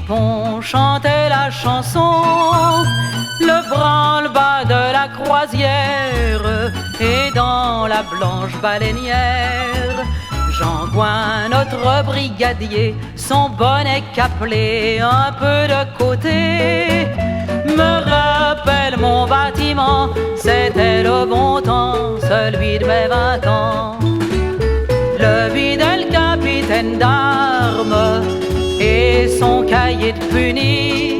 pont chantait la chanson, le branle-bas de la croisière, et dans la blanche baleinière, Jean Gouin, notre brigadier, son bonnet caplé un peu de côté, me rappelle mon bâtiment, c'était le bon temps, celui de mes 20 ans. Le bidel capitaine d'armes et son cahier de puni,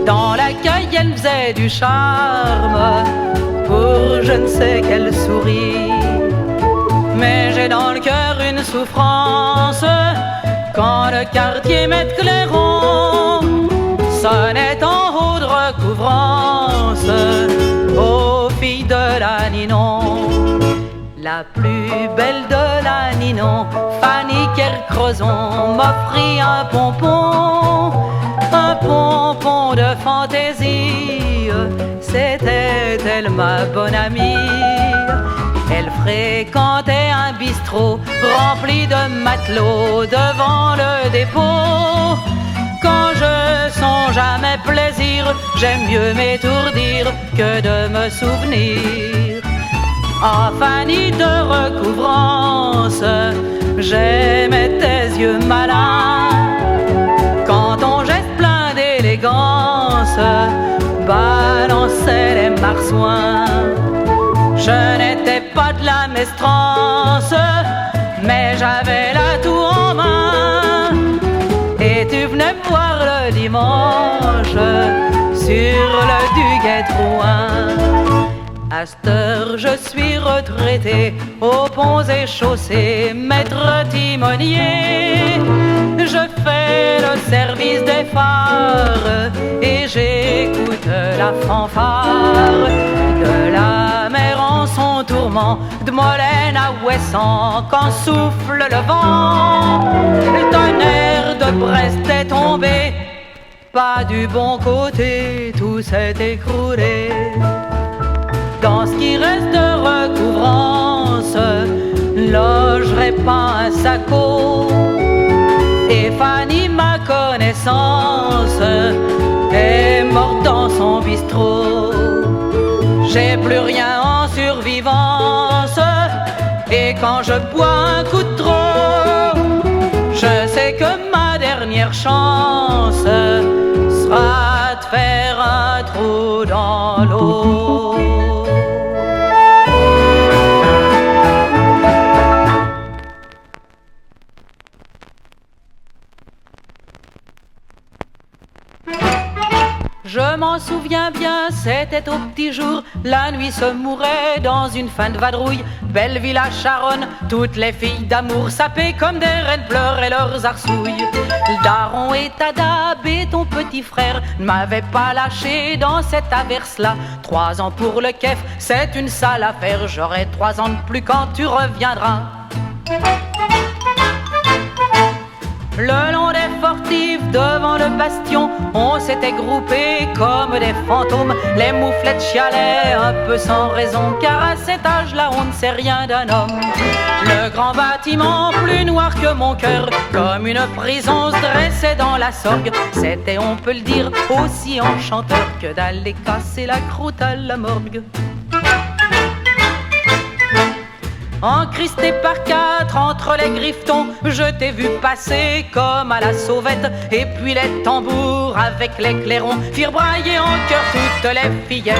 dans la Cayenne faisait du charme pour je ne sais quelle souris. Mais j'ai dans le cœur une souffrance quand le quartier Maître Clairon sonnait en haut de recouvrance aux filles de la Ninon. La plus belle de la Ninon, Fanny Kercrezon, m'offrit un pompon de fantaisie. C'était elle ma bonne amie. Elle fréquentait un bistrot rempli de matelots devant le dépôt. Quand je songe à mes plaisirs, j'aime mieux m'étourdir que de me souvenir. Ah, Fanny de recouvrance, j'aimais tes yeux malins, quand ton geste plein d'élégance balançait les marsouins. Je n'étais pas de la Mestrance, mais j'avais l'atout en main, et tu venais me voir le dimanche sur le Duguay-Trouin. À cette heure, je suis retraité aux ponts et chaussées, maître timonier. Je fais le service des phares et j'écoute la fanfare de la mer en son tourment, de Molène à Ouessant quand souffle le vent. Le tonnerre de Brest est tombé, pas du bon côté, tout s'est écroulé. Dans ce qui reste de recouvrance, logerait pas un sacco. Et Fanny, ma connaissance, est morte dans son bistrot. J'ai plus rien en survivance, et quand je bois un coup de trop, je sais que ma dernière chance sera de faire un trou dans l'eau. Je m'en souviens bien, c'était au petit jour, la nuit se mourait dans une fin de vadrouille. Belleville à Charonne, toutes les filles d'amour sapées comme des reines pleuraient leurs arsouilles. Le daron et Tadab et ton petit frère ne m'avaient pas lâché dans cette averse-là. 3 ans pour le kef, c'est une sale affaire, j'aurai 3 ans de plus quand tu reviendras. Le long des fortifs, devant le bastion, on s'était groupés comme des fantômes. Les mouflettes chialaient un peu sans raison, car à cet âge-là on ne sait rien d'un homme. Le grand bâtiment, plus noir que mon cœur, comme une prison, se dressait dans la sorgue. C'était, on peut le dire, aussi enchanteur que d'aller casser la croûte à la morgue. Encristé par 4 entre les griffetons, je t'ai vu passer comme à la sauvette. Et puis les tambours avec les clairons firent brailler en chœur toutes les fillettes.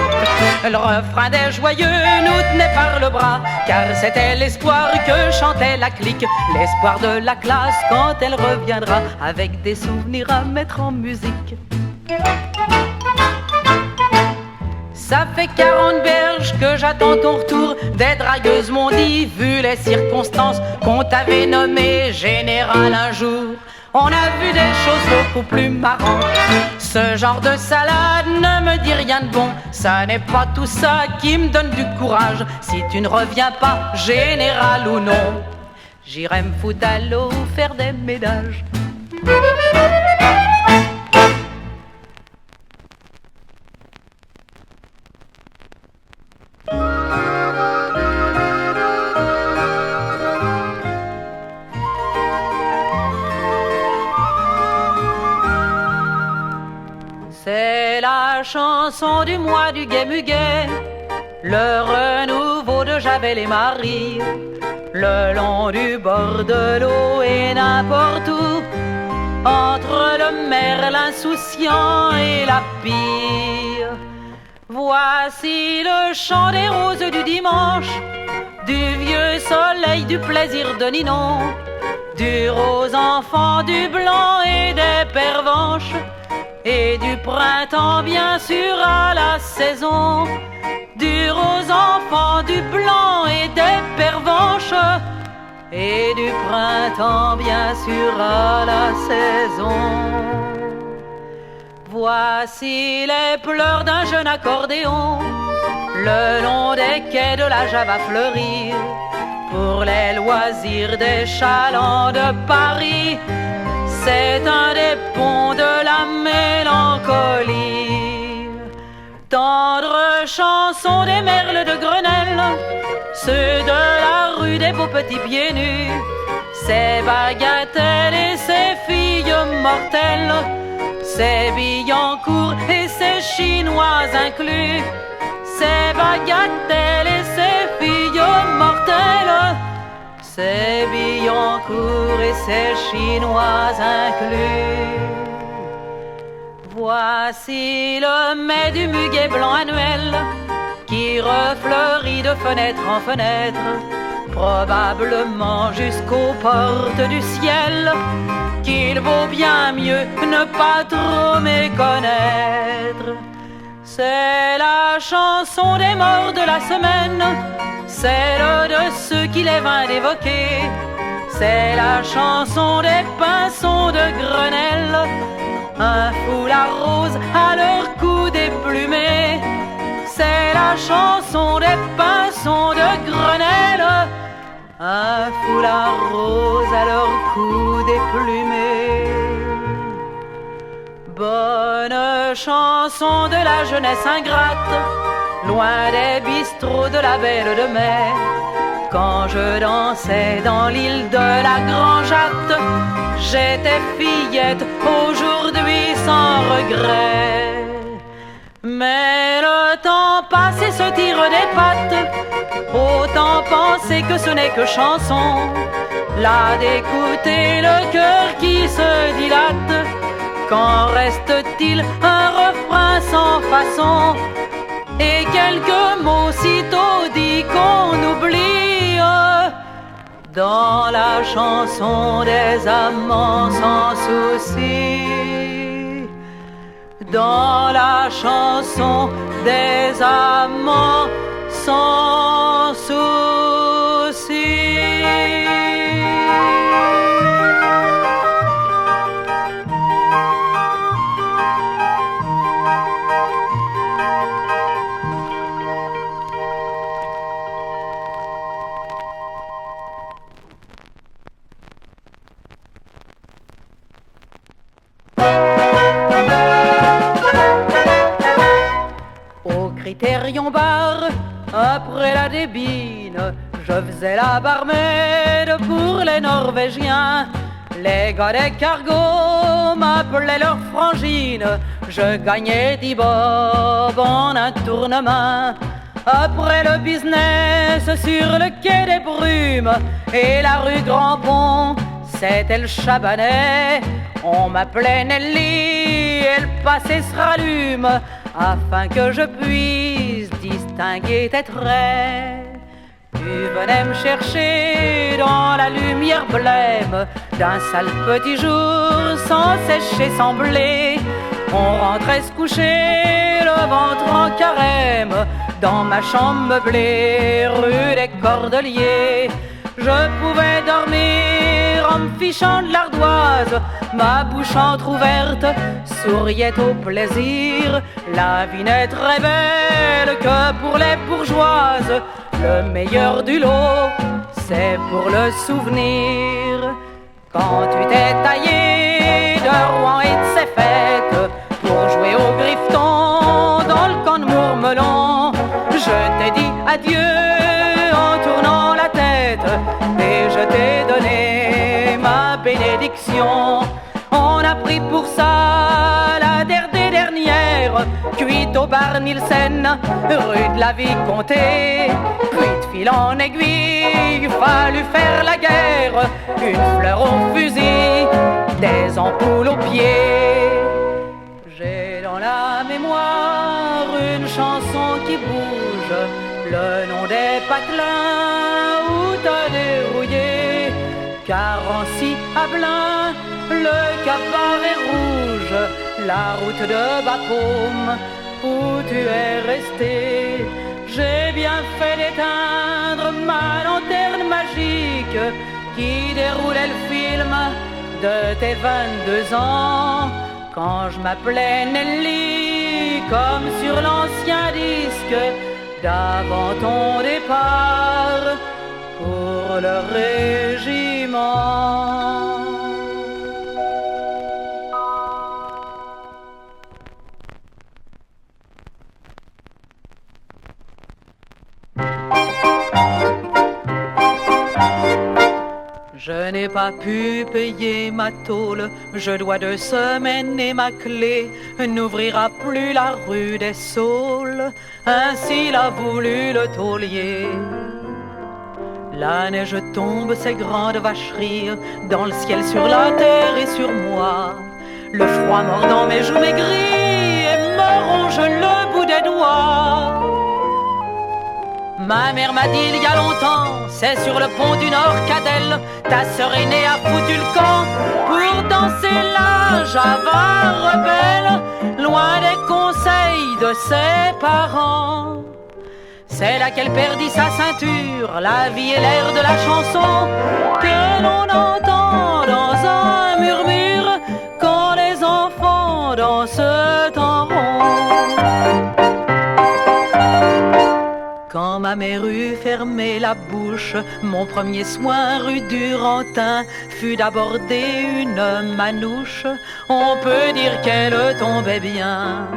Le refrain des joyeux nous tenait par le bras, car c'était l'espoir que chantait la clique. L'espoir de la classe quand elle reviendra, avec des souvenirs à mettre en musique. Ça fait 40 berges que j'attends ton retour. Des dragueuses m'ont dit, vu les circonstances, qu'on t'avait nommé général un jour. On a vu des choses beaucoup plus marrantes. Ce genre de salade ne me dit rien de bon. Ça n'est pas tout ça qui me donne du courage. Si tu ne reviens pas, général ou non, j'irai me foutre à l'eau, faire des ménages. C'est la chanson du mois du Gai-Muguet, le renouveau de Javel et Marie, le long du bord de l'eau et n'importe où, entre le merle insouciant et la pire. Voici le chant des roses du dimanche, du vieux soleil, du plaisir de Ninon, du rose enfant, du blanc et des pervenches, et du printemps bien sûr à la saison, du rose enfant, du blanc et des pervenches, et du printemps bien sûr à la saison. Voici les pleurs d'un jeune accordéon, le long des quais de la Java fleurir, pour les loisirs des chalands de Paris. C'est un des ponts de la mélancolie. Tendre chanson des merles de Grenelle, ceux de la rue des beaux petits pieds nus, ces bagatelles et ces filles mortelles, ces Billancourt et ces Chinois inclus, ces bagatelles et ces filles mortelles, ces Billancourt et ces Chinois inclus. Voici le mai du muguet blanc annuel qui refleurit de fenêtre en fenêtre, probablement jusqu'aux portes du ciel, qu'il vaut bien mieux ne pas trop méconnaître. C'est la chanson des morts de la semaine, celle de ceux qu'il est vain d'évoquer. C'est la chanson des pinsons de Grenelle, un foulard rose à leur cou déplumé. C'est la chanson des pinsons de Grenelle, un foulard rose à leur cou déplumé. Bonne chanson de la jeunesse ingrate, loin des bistrots de la Belle de Mai, quand je dansais dans l'île de la Grand-Jatte. J'étais fillette, aujourd'hui sans regret. Mais le temps passé se tire des pattes, autant penser que ce n'est que chanson, là d'écouter le cœur qui se dilate. Qu'en reste-t-il? Un refrain sans façon et quelques mots sitôt dit qu'on oublie, dans la chanson des amants sans souci, dans la chanson des amants sans souci. Critérion bar, après la débine, je faisais la barmaid pour les Norvégiens. Les gars des cargos m'appelaient leur frangine, je gagnais 10 bob en un tournement. Après le business sur le quai des Brumes et la rue Grand Pont, c'était le Chabanais. On m'appelait Nelly et le passé se rallume, afin que je puisse distinguer tes traits. Tu venais me chercher dans la lumière blême d'un sale petit jour, sans sécher, sans blé. On rentrait se coucher, le ventre en carême, dans ma chambre meublée, rue des Cordeliers. Je pouvais dormir en me fichant de l'ardoise, ma bouche entr'ouverte souriait au plaisir. La vie n'est très belle que pour les bourgeoises, le meilleur du lot, c'est pour le souvenir. Quand tu t'es taillé de Rouen et de ses fêtes pour jouer au grifton dans le camp de Mourmelon, je t'ai dit adieu en tournant la tête et je t'ai donné ma bénédiction. On a pris pour ça la der des dernières cuite au bar Nielsen, rue de la Vicomté. Puis de fil en aiguille, fallut faire la guerre, une fleur au fusil, des ampoules aux pieds. J'ai dans la mémoire une chanson qui bouge, le nom des patelins où t'as dérouillé. Carency à Blain, le cabaret rouge, la route de Bapaume où tu es resté. J'ai bien fait d'éteindre ma lanterne magique qui déroulait le film de tes 22 ans. Quand je m'appelais Nelly, comme sur l'ancien disque d'avant ton départ pour le régiment. Je n'ai pas pu payer ma tôle, je dois 2 semaines et ma clé n'ouvrira plus la rue des Saules, ainsi l'a voulu le taulier. La neige tombe, ses grandes vacheries, dans le ciel, sur la terre et sur moi. Le froid mord dans mes joues maigries et me ronge le bout des doigts. Ma mère m'a dit il y a longtemps, c'est sur le pont du Nord qu'Adèle, ta sœur aînée, a foutu le camp pour danser la java rebelle, loin des conseils de ses parents. C'est là qu'elle perdit sa ceinture, la vie et l'air de la chanson que l'on entend dans un murmure quand les enfants dansent en rond. Quand ma mère eut fermé la bouche, mon premier soin rue Durantin fut d'aborder une manouche. On peut dire qu'elle tombait bien.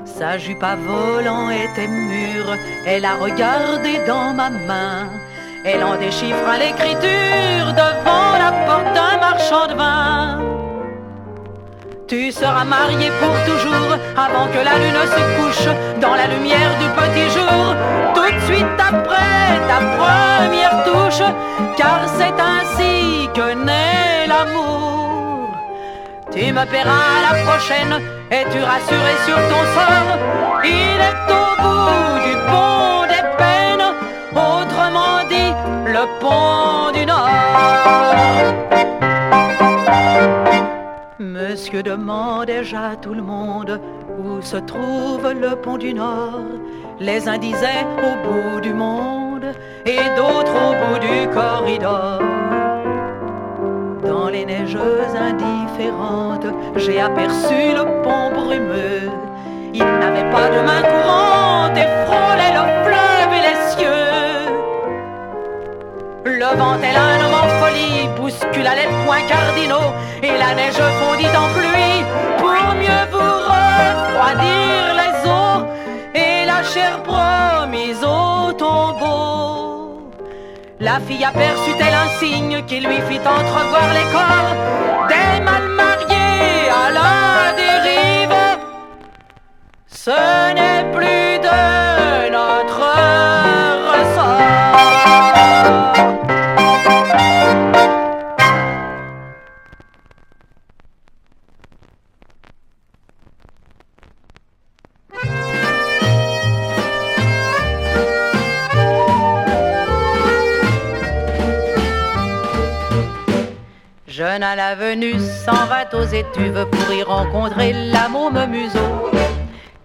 Sa jupe à volant était mûre, elle a regardé dans ma main. Elle en déchiffra l'écriture devant la porte d'un marchand de vin. Tu seras marié pour toujours avant que la lune se couche dans la lumière du petit jour, tout de suite après ta première touche, car c'est ainsi que naît l'amour. Tu me paieras la prochaine, es-tu rassuré sur ton sort? Il est au bout du pont des peines, autrement dit le pont du Nord. Monsieur demandai-je à tout le monde où se trouve le pont du Nord. Les uns disaient au bout du monde et d'autres au bout du corridor. Dans les neigeuses indifférentes, j'ai aperçu le pont brumeux. Il n'avait pas de main courante et frôlait le fleuve et les cieux. Le vent tel un homme en folie bouscula les points cardinaux et la neige fondit en pluie pour mieux vous refroidir les eaux et la chair promise au tombeau. La fille aperçut-elle un signe qui lui fit entrevoir les corps des mal mariés à la dérive? Ce n'est plus de notre ressort. Jeune à l'avenue s'en va aux étuves pour y rencontrer la môme Museau.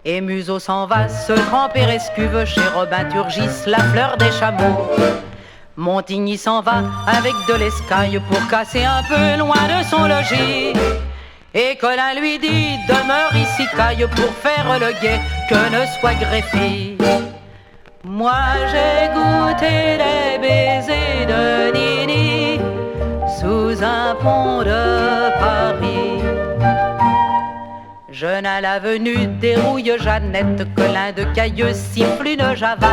Et Museau s'en va se tremper escuve chez Robin Turgis, la fleur des chameaux. Montigny s'en va avec de l'escaille pour casser un peu loin de son logis. Et Colin lui dit demeure ici caille pour faire le guet que ne soit greffé. Moi j'ai goûté les baisers de Nini sous un pont de Paris. Jeune à l'avenue dérouille Jeannette, Colin de Cailleux siffle une java.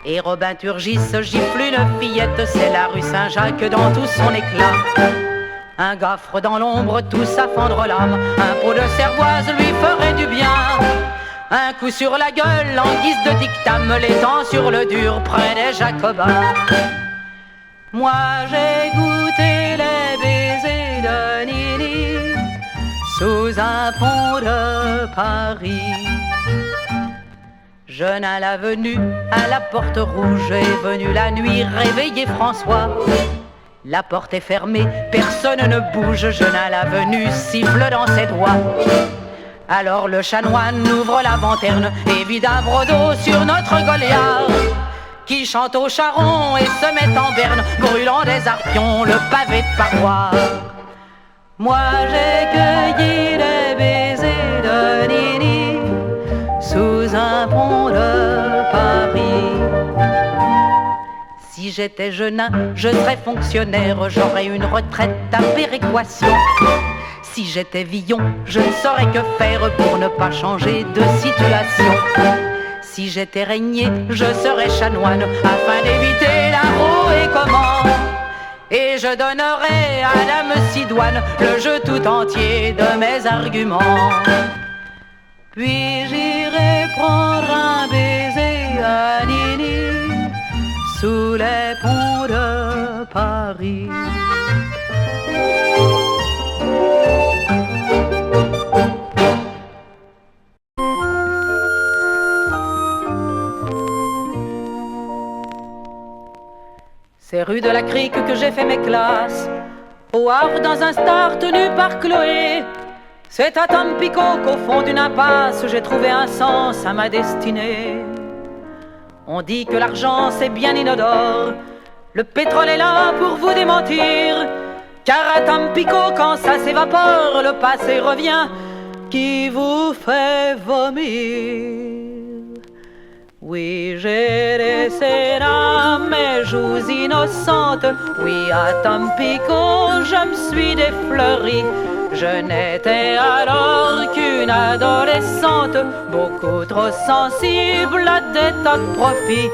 Et Robin Turgis gifle une fillette, c'est la rue Saint-Jacques dans tout son éclat. Un gaffre dans l'ombre, tous à fendre l'âme, un pot de cervoise lui ferait du bien. Un coup sur la gueule en guise de dictame, les dents sur le dur près des Jacobins. Moi j'ai goûté les baisers de Nini sous un pont de Paris. Jeune à la venue, à la porte rouge est venue la nuit réveiller François. La porte est fermée, personne ne bouge, jeune à la venue siffle dans ses doigts. Alors le chanoine ouvre la lanterne et vide un brodeau sur notre Goliath, qui chante au charron et se met en berne, brûlant des arpions le pavé de parois. Moi j'ai cueilli les baisers de Nini sous un pont de Paris. Si j'étais jeune, je serais fonctionnaire, j'aurais une retraite à péréquation. Si j'étais Villon, je ne saurais que faire pour ne pas changer de situation. Si j'étais régnier, je serais chanoine afin d'éviter la roue et comment. Et je donnerais à dame Sidoine le jeu tout entier de mes arguments. Puis j'irai prendre un baiser à Nini sous les ponts de Paris. C'est rue de la Crique que j'ai fait mes classes, au Havre dans un star tenu par Chloé. C'est à Tampico qu'au fond d'une impasse j'ai trouvé un sens à ma destinée. On dit que l'argent c'est bien inodore, le pétrole est là pour vous démentir, car à Tampico quand ça s'évapore, le passé revient qui vous fait vomir. Oui, j'ai laissé là mes joues innocentes, oui, à Tampico je me suis défleurie. Je n'étais alors qu'une adolescente, beaucoup trop sensible à des tas de profits.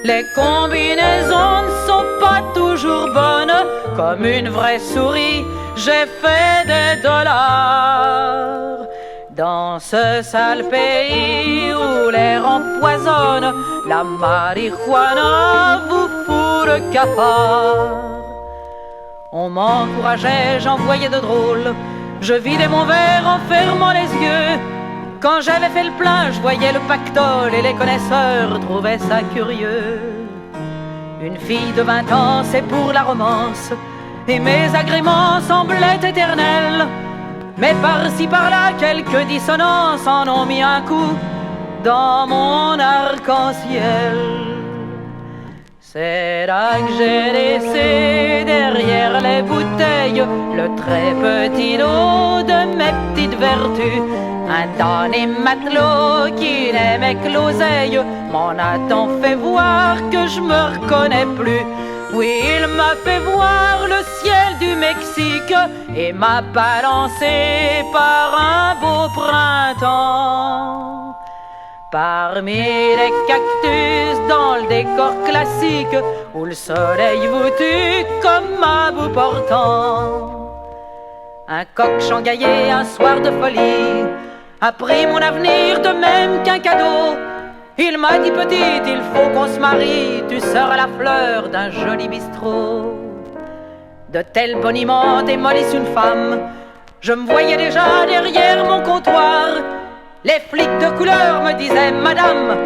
Les combinaisons ne sont pas toujours bonnes, comme une vraie souris, j'ai fait des dollars. Dans ce sale pays où l'air empoisonne, la marijuana vous fout le cafard. On m'encourageait, j'en voyais de drôles, je vidais mon verre en fermant les yeux. Quand j'avais fait le plein, je voyais le pactole et les connaisseurs trouvaient ça curieux. Une fille de 20 ans, c'est pour la romance, et mes agréments semblaient éternels. Mais par-ci par-là, quelques dissonances en ont mis un coup dans mon arc-en-ciel. C'est là que j'ai laissé derrière les bouteilles le très petit lot de mes petites vertus. Un damné matelot qui n'aimait que l'oseille m'en a tant fait voir que je me reconnais plus. Oui, il m'a fait voir le ciel du Mexique et m'a balancé par un beau printemps. Parmi les cactus dans le décor classique où le soleil vous tue comme à bout portant. Un coq changaillé un soir de folie a pris mon avenir de même qu'un cadeau. Il m'a dit petite, il faut qu'on se marie, tu seras la fleur d'un joli bistrot. De tels boniments démolissent une femme, je me voyais déjà derrière mon comptoir. Les flics de couleur me disaient madame,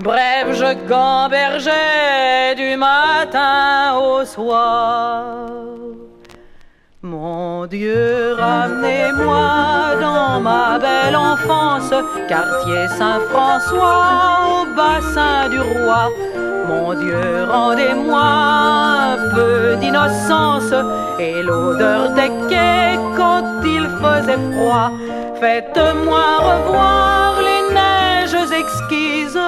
bref je gambergeais du matin au soir. Mon Dieu, ramenez-moi dans ma belle enfance, quartier Saint-François au bassin du roi. Mon Dieu, rendez-moi un peu d'innocence et l'odeur des quais quand il faisait froid. Faites-moi revoir les neiges exquises,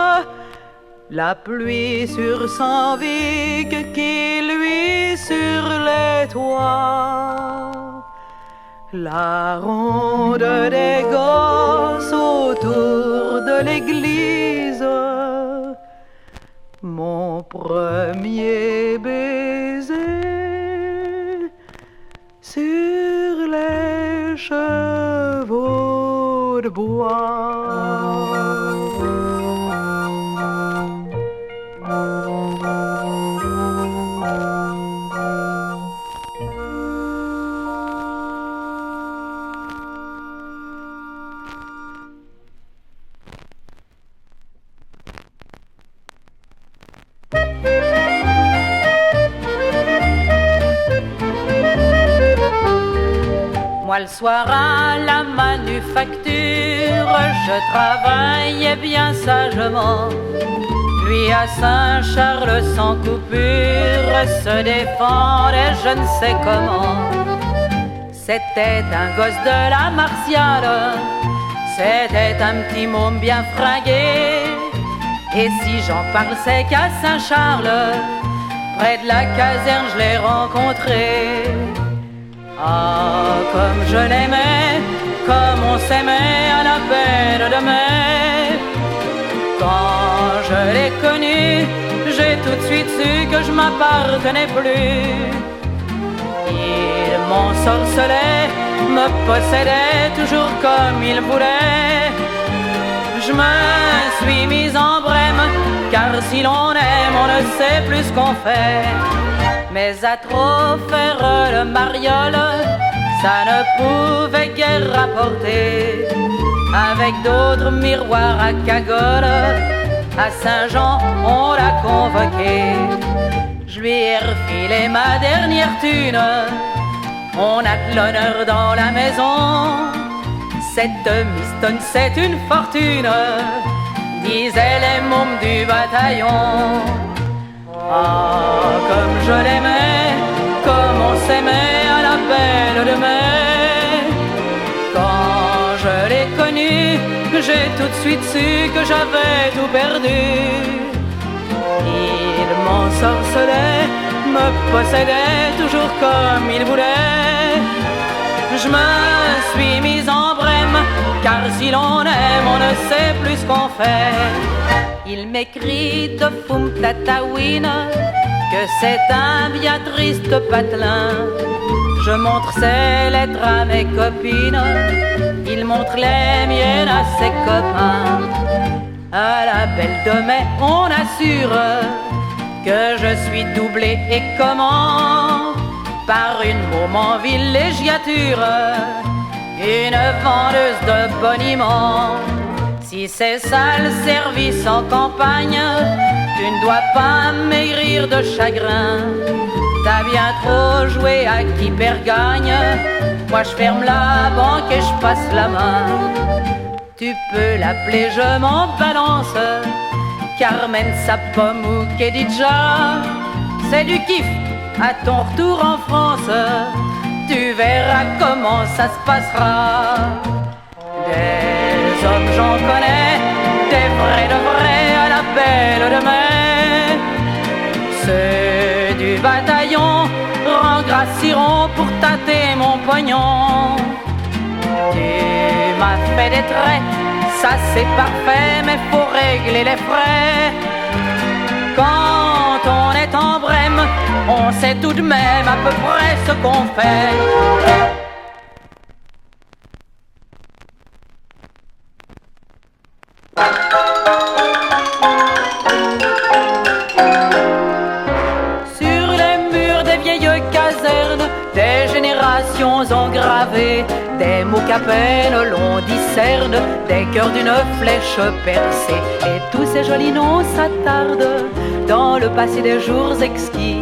la pluie sur Saint-Vic qui luit sur les toits, la ronde des gosses autour de l'église, mon premier baiser sur les chevaux bout de bois. Moi le soir à la manufacture, je travaillais bien sagement. Lui à Saint-Charles sans coupure se défendait je ne sais comment. C'était un gosse de la Martiale, c'était un petit môme bien fringué. Et si j'en parle c'est qu'à Saint-Charles, près de la caserne je l'ai rencontré. Ah, comme je l'aimais, comme on s'aimait à la peine de mai. Quand je l'ai connu, j'ai tout de suite su que je m'appartenais plus. Il m'ensorcelait, me possédait toujours comme il voulait. Je me suis mise en brème, car si l'on aime, on ne sait plus ce qu'on fait. Mais à trop faire le mariole, ça ne pouvait guère rapporter. Avec d'autres miroirs à cagole, à Saint-Jean on l'a convoqué. Je lui ai refilé ma dernière thune, on a de l'honneur dans la maison. Cette mistonne c'est une fortune, disaient les mômes du bataillon. Ah, comme je l'aimais, comme on s'aimait à la belle de mai. Quand je l'ai connu, j'ai tout de suite su que j'avais tout perdu. Il m'ensorcelait, me possédait toujours comme il voulait. Je me suis mise en brème, car si l'on aime, on ne sait plus ce qu'on fait. Il m'écrit de Foum Tataouine que c'est un bien triste patelin. Je montre ses lettres à mes copines, il montre les miennes à ses copains. À la belle de mai, on assure que je suis doublé et comment par une môme en villégiature, une vendeuse de boniment. Si c'est ça le service en campagne, tu ne dois pas maigrir de chagrin. T'as bien trop joué à qui perd gagne. Moi je ferme la banque et je passe la main. Tu peux l'appeler je m'en balance, Carmen Sapom ou Kedidja. C'est du kiff à ton retour en France, tu verras comment ça se passera. Des hommes j'en connais, des vrais de vrais à la belle de mai. Ceux du bataillon rengracieront pour tâter mon pognon. Tu m'as fait des traits, ça c'est parfait, mais faut régler les frais. Quand on est en brème, on sait tout de même à peu près ce qu'on fait. Sur les murs des vieilles casernes, des générations ont gravé des mots qu'à peine l'on discerne, des cœurs d'une flèche percée. Et tous ces jolis noms s'attardent dans le passé des jours exquis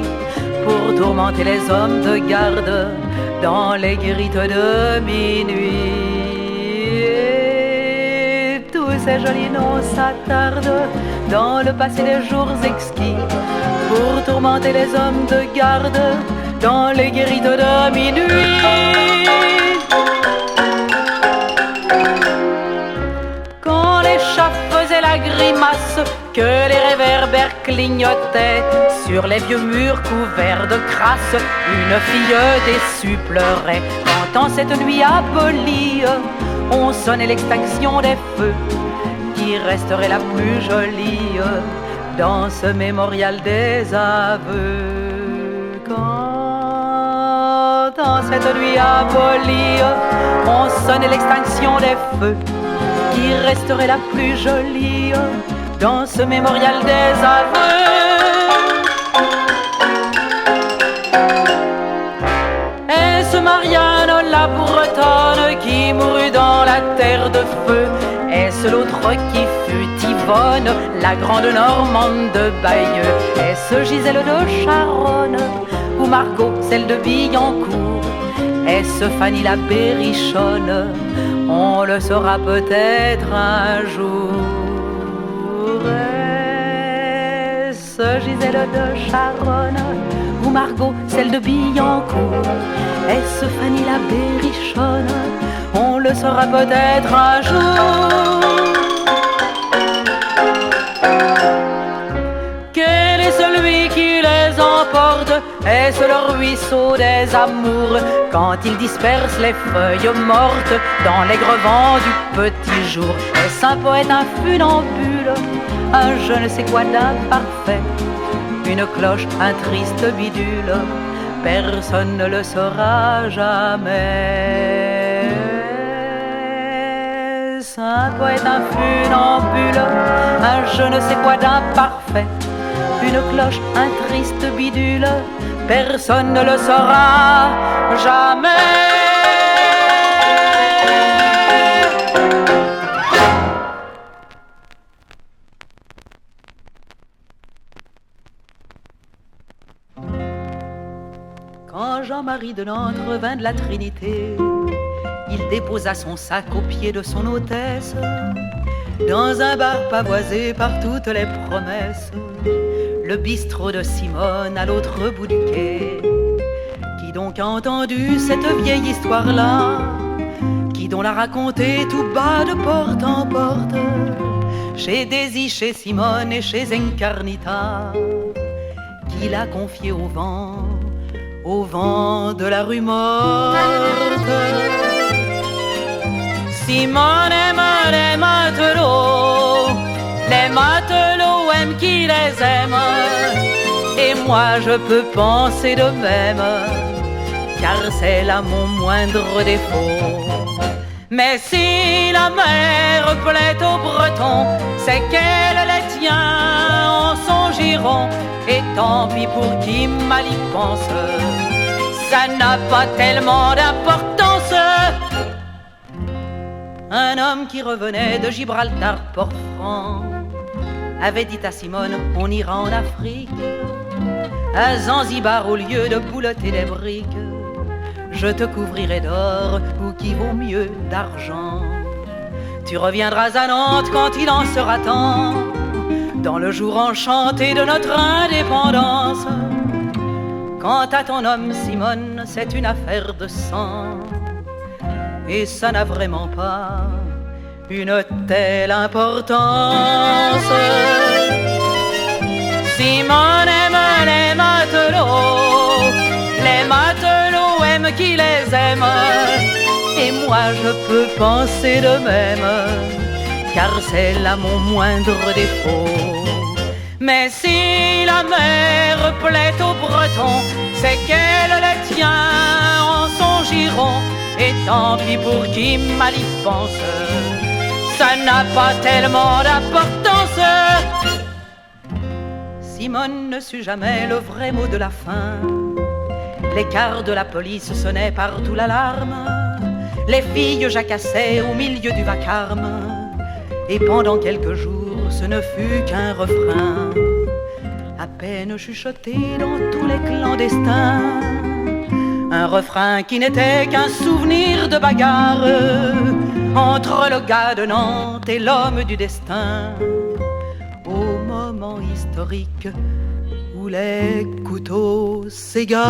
pour tourmenter les hommes de garde dans les grites de minuit. Et tous ces jolis noms s'attardent dans le passé des jours exquis pour tourmenter les hommes de garde dans les grites de minuit. Quand les chats faisaient la grimace, que les réverbères clignotaient sur les vieux murs couverts de crasse, une fille déçue pleurait. Quand en cette nuit abolie, on sonnait l'extinction des feux qui resterait la plus jolie dans ce mémorial des aveux. Quand en cette nuit abolie, on sonnait l'extinction des feux qui resterait la plus jolie dans ce mémorial des aveux. Est-ce Marianne la Bretonne qui mourut dans la terre de feu? Est-ce l'autre qui fut Yvonne, la grande Normande de Bayeux? Est-ce Gisèle de Charonne ou Margot, celle de Billancourt? Est-ce Fanny la Berrichonne? On le saura peut-être un jour. Est-ce Gisèle de Charonne ou Margot, celle de Billancourt? Est-ce Fanny la Berrichonne? On le saura peut-être un jour. Quel est celui qui les emporte? Est-ce le ruisseau des amours quand il disperse les feuilles mortes dans l'aigre vent du petit jour? Est-ce un poète, un funambule, un je ne sais quoi d'imparfait, une cloche, un triste bidule? Personne ne le saura jamais. Est-ce un poète, un funambule, un je ne sais quoi d'imparfait, une cloche, un triste bidule? Personne ne le saura jamais. Quand Jean-Marie de Nantes vint de la Trinité, il déposa son sac au pied de son hôtesse, dans un bar pavoisé par toutes les promesses, le bistrot de Simone à l'autre bout du quai. Qui donc a entendu cette vieille histoire-là? Qui donc l'a racontée tout bas de porte en porte, chez Daisy, chez Simone et chez Encarnita? Qui l'a confiée au vent de la rue morte? Simone aime les matelots aiment qui les aime, et moi je peux penser de même, car c'est là mon moindre défaut. Mais si la mer plaît aux Bretons, c'est qu'elle les tient en son giron, et tant pis pour qui mal y pense, ça n'a pas tellement d'importance. Un homme qui revenait de Gibraltar, Port-Franc, avait dit à Simone, on ira en Afrique, à Zanzibar au lieu de boulotter des briques. Je te couvrirai d'or, ou qui vaut mieux d'argent. Tu reviendras à Nantes quand il en sera temps, dans le jour enchanté de notre indépendance. Quant à ton homme, Simone, c'est une affaire de sang, et ça n'a vraiment pas une telle importance. Simone aime les matelots aiment qui les aime, et moi je peux penser de même, car c'est là mon moindre défaut. Mais si la mer plaît aux Bretons, c'est qu'elle les tient en son giron, et tant pis pour qui mal y pense, ça n'a pas tellement d'importance. Simone ne sut jamais le vrai mot de la fin. Les quarts de la police sonnaient partout l'alarme, les filles jacassaient au milieu du vacarme, et pendant quelques jours ce ne fut qu'un refrain, à peine chuchoté dans tous les clandestins. Un refrain qui n'était qu'un souvenir de bagarre entre le gars de Nantes et l'homme du destin, au moment historique où les couteaux s'égarent.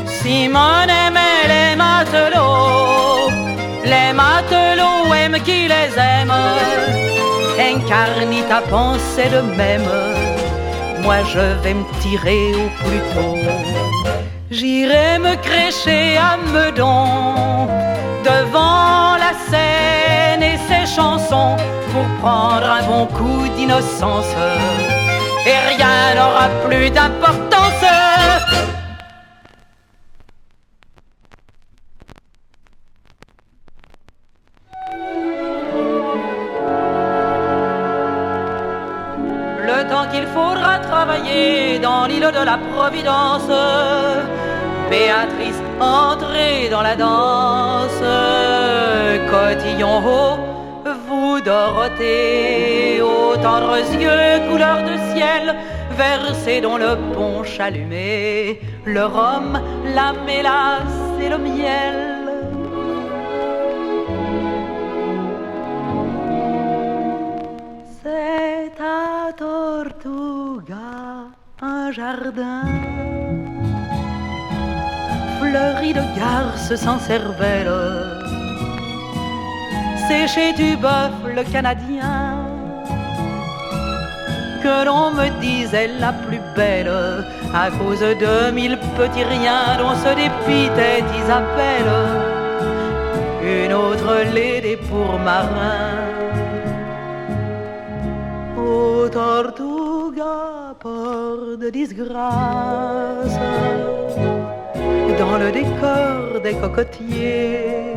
Simone aimait les matelots aiment qui les aime, Encarnita pensait de même, moi je vais me tirer au plus tôt. J'irai me crécher à Meudon, devant la Seine et ses chansons, pour prendre un bon coup d'innocence, et rien n'aura plus d'importance. qu'il faudra travailler dans l'île de la Providence. Béatrice, entrez dans la danse. Cotillon haut, vous Dorothée, aux tendres yeux couleur de ciel, versez dans le punch allumé, le rhum, la mélasse et le miel. C'est à Tortuga un jardin fleuri de garces sans cervelle. C'est chez Duboeuf le Canadien que l'on me disait la plus belle, à cause de 1000 petits riens dont se dépitait Isabelle. Une autre l'aidait pour marin. Ô Tortuga, port de disgrâce, dans le décor des cocotiers.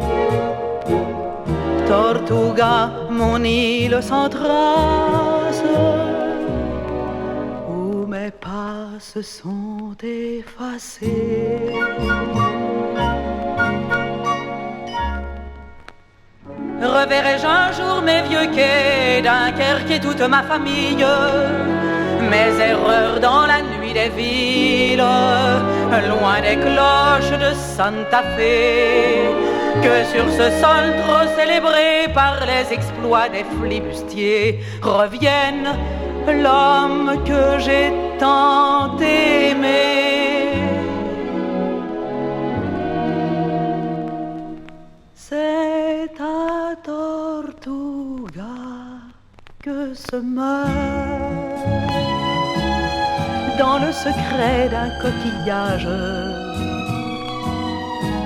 Tortuga, mon île sans trace, où mes pas se sont effacés. Reverrai-je un jour mes vieux quais, Dunkerque et toute ma famille, mes erreurs dans la nuit des villes, loin des cloches de Santa Fe, que sur ce sol trop célébré par les exploits des flibustiers revienne l'homme que j'ai tant aimé. C'est à Tortuga que se meurt, dans le secret d'un coquillage,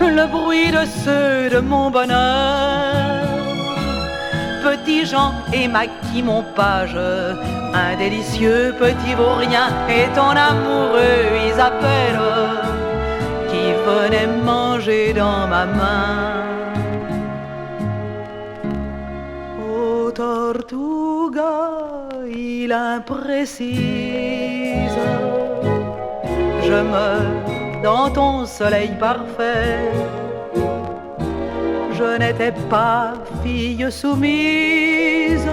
le bruit de ceux de mon bonheur. Petit Jean et Maquis mon page, un délicieux petit vaurien et ton amoureux Isabelle, qui venait manger dans ma main. Ô Tortuga, il imprécise, je meurs dans ton soleil parfait. Je n'étais pas fille soumise,